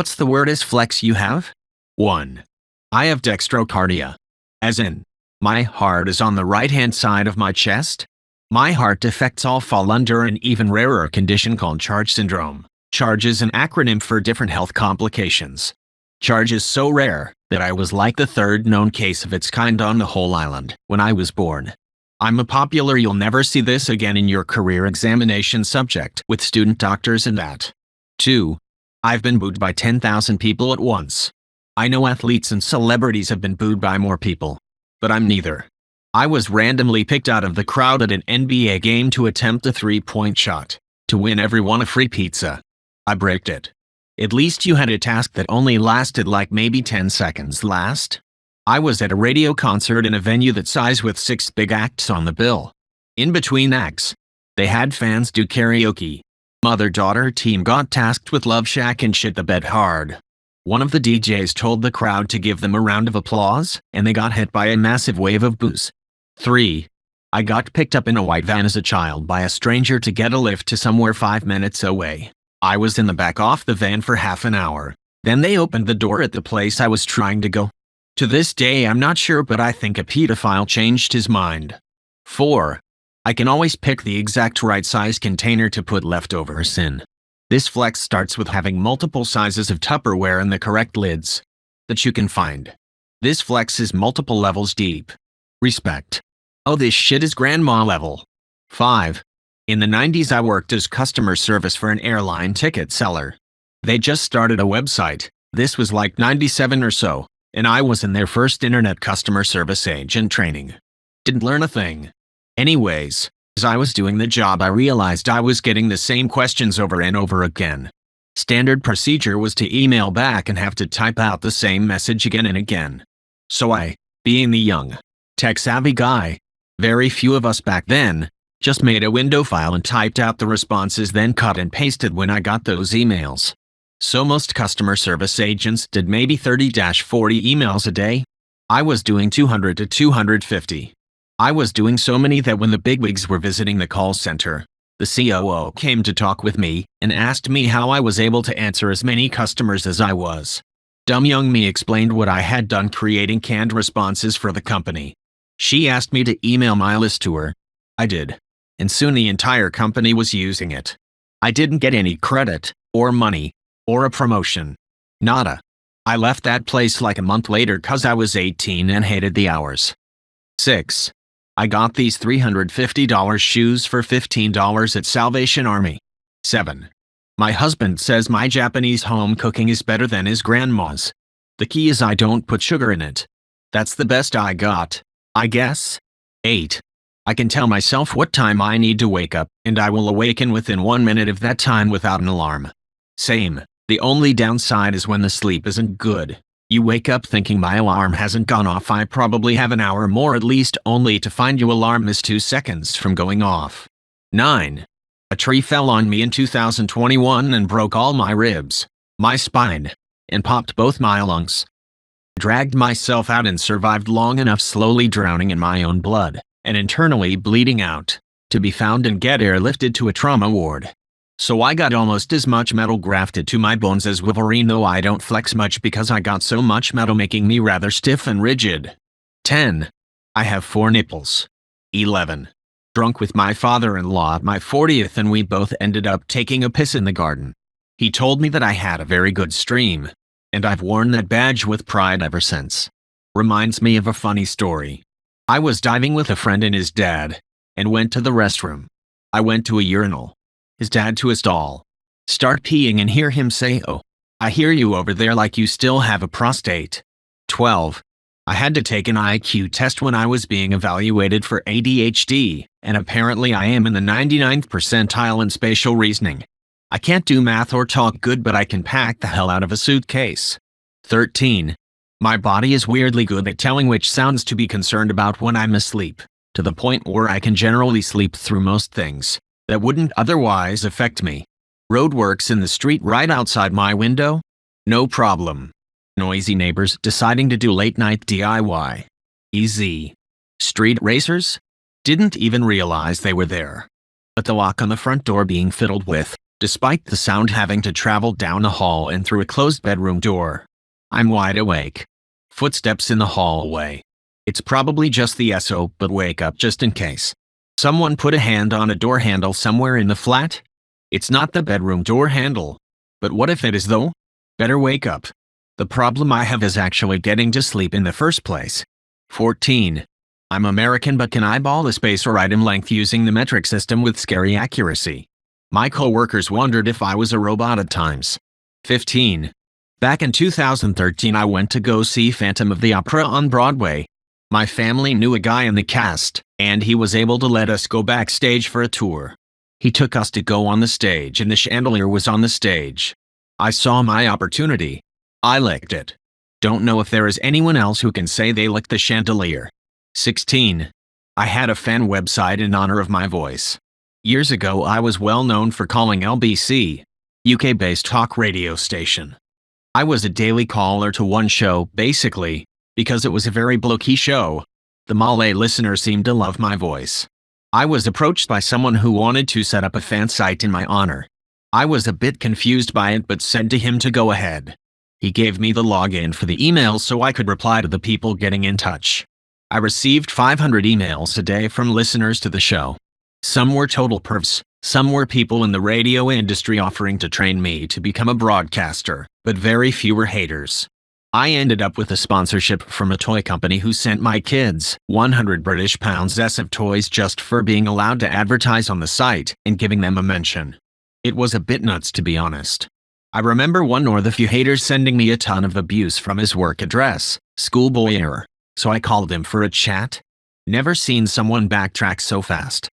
What's the weirdest flex you have? 1. I have dextrocardia. As in, my heart is on the right-hand side of my chest. My heart defects all fall under an even rarer condition called CHARGE syndrome. CHARGE is an acronym for different health complications. CHARGE is so rare that I was like the third known case of its kind on the whole island when I was born. I'm a popular you'll never see this again in your career examination subject with student doctors and that. 2. I've been booed by 10,000 people at once. I know athletes and celebrities have been booed by more people, but I'm neither. I was randomly picked out of the crowd at an NBA game to attempt a three-point shot, to win everyone a free pizza. I bricked it. At least you had a task that only lasted like maybe 10 seconds last. I was at a radio concert in a venue that size with 6 big acts on the bill. In between acts, they had fans do karaoke. Mother-daughter team got tasked with Love Shack and Shit the Bed Hard. One of the DJs told the crowd to give them a round of applause, and they got hit by a massive wave of boos. 3. I got picked up in a white van as a child by a stranger to get a lift to somewhere 5 minutes away. I was in the back of the van for half an hour. Then they opened the door at the place I was trying to go. To this day I'm not sure, but I think a pedophile changed his mind. 4. I can always pick the exact right size container to put leftovers in. This flex starts with having multiple sizes of Tupperware and the correct lids that you can find. This flex is multiple levels deep. Respect. Oh, this shit is grandma level. 5. In the 90s I worked as customer service for an airline ticket seller. They just started a website. This was like 97 or so, and I was in their first internet customer service agent training. Didn't learn a thing. Anyways, as I was doing the job I realized I was getting the same questions over and over again. Standard procedure was to email back and have to type out the same message again and again. So I, being the young, tech-savvy guy, very few of us back then, just made a window file and typed out the responses, then cut and pasted when I got those emails. So most customer service agents did maybe 30-40 emails a day. I was doing 200 to 250. I was doing so many that when the bigwigs were visiting the call center, the COO came to talk with me and asked me how I was able to answer as many customers as I was. Dumb young me explained what I had done creating canned responses for the company. She asked me to email my list to her. I did. And soon the entire company was using it. I didn't get any credit, or money, or a promotion. Nada. I left that place like a month later cause I was 18 and hated the hours. 6. I got these $350 shoes for $15 at Salvation Army. 7. My husband says my Japanese home cooking is better than his grandma's. The key is I don't put sugar in it. That's the best I got, I guess. 8. I can tell myself what time I need to wake up, and I will awaken within 1 minute of that time without an alarm. Same. The only downside is when the sleep isn't good. You wake up thinking my alarm hasn't gone off. I probably have an hour more at least, only to find your alarm is 2 seconds from going off. 9. A tree fell on me in 2021 and broke all my ribs, my spine, and popped both my lungs. Dragged myself out and survived long enough, slowly drowning in my own blood and internally bleeding out, to be found and get airlifted to a trauma ward. So I got almost as much metal grafted to my bones as Wolverine, though I don't flex much because I got so much metal making me rather stiff and rigid. 10. I have 4 nipples. 11. Drunk with my father-in-law at my 40th and we both ended up taking a piss in the garden. He told me that I had a very good stream, and I've worn that badge with pride ever since. Reminds me of a funny story. I was diving with a friend and his dad, and went to the restroom. I went to a urinal. His dad to a stall. Start peeing and hear him say, "Oh, I hear you over there like you still have a prostate." 12. I had to take an IQ test when I was being evaluated for ADHD, and apparently I am in the 99th percentile in spatial reasoning. I can't do math or talk good, but I can pack the hell out of a suitcase. 13. My body is weirdly good at telling which sounds to be concerned about when I'm asleep, to the point where I can generally sleep through most things that wouldn't otherwise affect me. Roadworks in the street right outside my window? No problem. Noisy neighbors deciding to do late-night DIY? Easy. Street racers? Didn't even realize they were there. But the lock on the front door being fiddled with? despite the sound having to travel down the hall and through a closed bedroom door. I'm wide awake. Footsteps in the hallway. It's probably just the SO, but wake up just in case. Someone put a hand on a door handle somewhere in the flat? It's not the bedroom door handle. But what if it is though? Better wake up. The problem I have is actually getting to sleep in the first place. 14. I'm American but can eyeball the space or item length using the metric system with scary accuracy. My coworkers wondered if I was a robot at times. 15. Back in 2013 I went to go see Phantom of the Opera on Broadway. My family knew a guy in the cast, and he was able to let us go backstage for a tour. He took us to go on the stage and the chandelier was on the stage. I saw my opportunity. I licked it. Don't know if there is anyone else who can say they licked the chandelier. 16. I had a fan website in honor of my voice. Years ago I was well known for calling LBC, UK-based talk radio station. I was a daily caller to one show, basically, because it was a very blokey show. The Malay listener seemed to love my voice. I was approached by someone who wanted to set up a fan site in my honor. I was a bit confused by it but said to him to go ahead. He gave me the login for the email so I could reply to the people getting in touch. I received 500 emails a day from listeners to the show. Some were total pervs, some were people in the radio industry offering to train me to become a broadcaster, but very few were haters. I ended up with a sponsorship from a toy company who sent my kids £100 of toys just for being allowed to advertise on the site and giving them a mention. It was a bit nuts, to be honest. I remember one or the few haters sending me a ton of abuse from his work address, schoolboy error, so I called him for a chat. Never seen someone backtrack so fast.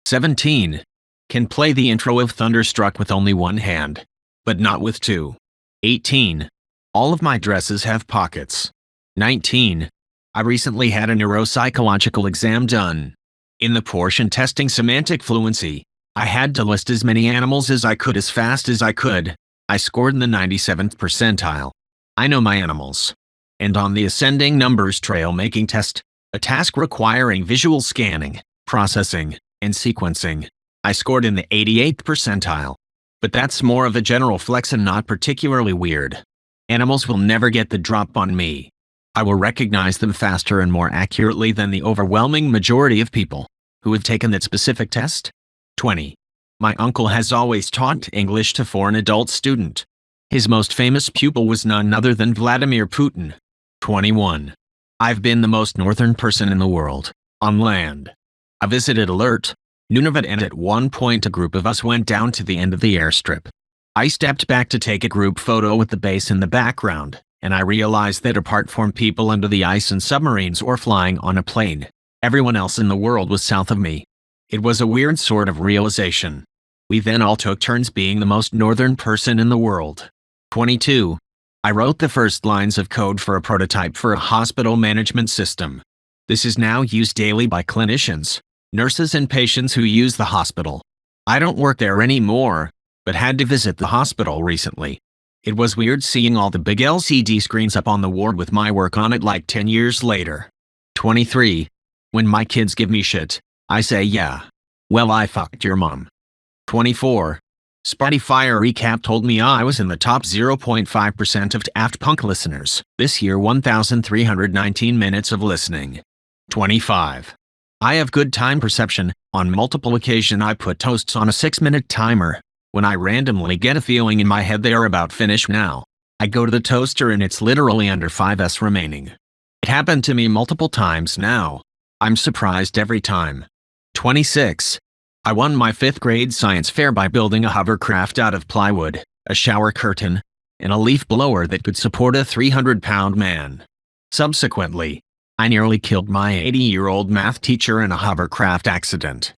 17. Can play the intro of Thunderstruck with only one hand, but not with two. 18. All of my dresses have pockets. 19. I recently had a neuropsychological exam done. In the portion testing semantic fluency, I had to list as many animals as I could as fast as I could. I scored in the 97th percentile. I know my animals. And on the ascending numbers trail making test, a task requiring visual scanning, processing, and sequencing, I scored in the 88th percentile. But that's more of a general flex and not particularly weird. Animals will never get the drop on me. I will recognize them faster and more accurately than the overwhelming majority of people who have taken that specific test. 20. My uncle has always taught English to foreign adult student. His most famous pupil was none other than Vladimir Putin. 21. I've been the most northern person in the world, on land. I visited Alert, Nunavut, and at one point a group of us went down to the end of the airstrip. I stepped back to take a group photo with the base in the background, and I realized that apart from people under the ice and submarines or flying on a plane, everyone else in the world was south of me. It was a weird sort of realization. We then all took turns being the most northern person in the world. 22. I wrote the first lines of code for a prototype for a hospital management system. This is now used daily by clinicians, nurses, and patients who use the hospital. I don't work there anymore, but had to visit the hospital recently. It was weird seeing all the big LCD screens up on the ward with my work on it like 10 years later. 23. When my kids give me shit, I say yeah. Well, I fucked your mom. 24. Spotify recap told me I was in the top 0.5% of Daft Punk listeners. This year 1,319 minutes of listening. 25. I have good time perception. On multiple occasions I put toasts on a 6-minute timer. When I randomly get a feeling in my head they are about finished now, I go to the toaster and it's literally under 5s remaining. It happened to me multiple times now. I'm surprised every time. 26. I won my 5th grade science fair by building a hovercraft out of plywood, a shower curtain, and a leaf blower that could support a 300-pound man. Subsequently, I nearly killed my 80-year-old math teacher in a hovercraft accident.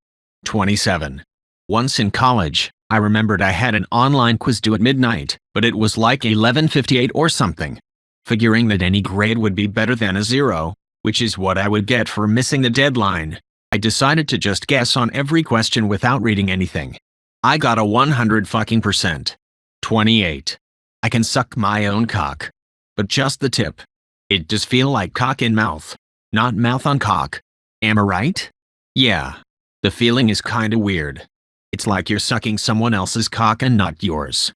27. Once in college, I remembered I had an online quiz due at midnight, but it was like 11:58 or something. Figuring that any grade would be better than a 0, which is what I would get for missing the deadline, I decided to just guess on every question without reading anything. I got a 100%. 28. I can suck my own cock. But just the tip. It does feel like cock in mouth, not mouth on cock. Am I right? Yeah. The feeling is kinda weird. It's like you're sucking someone else's cock and not yours.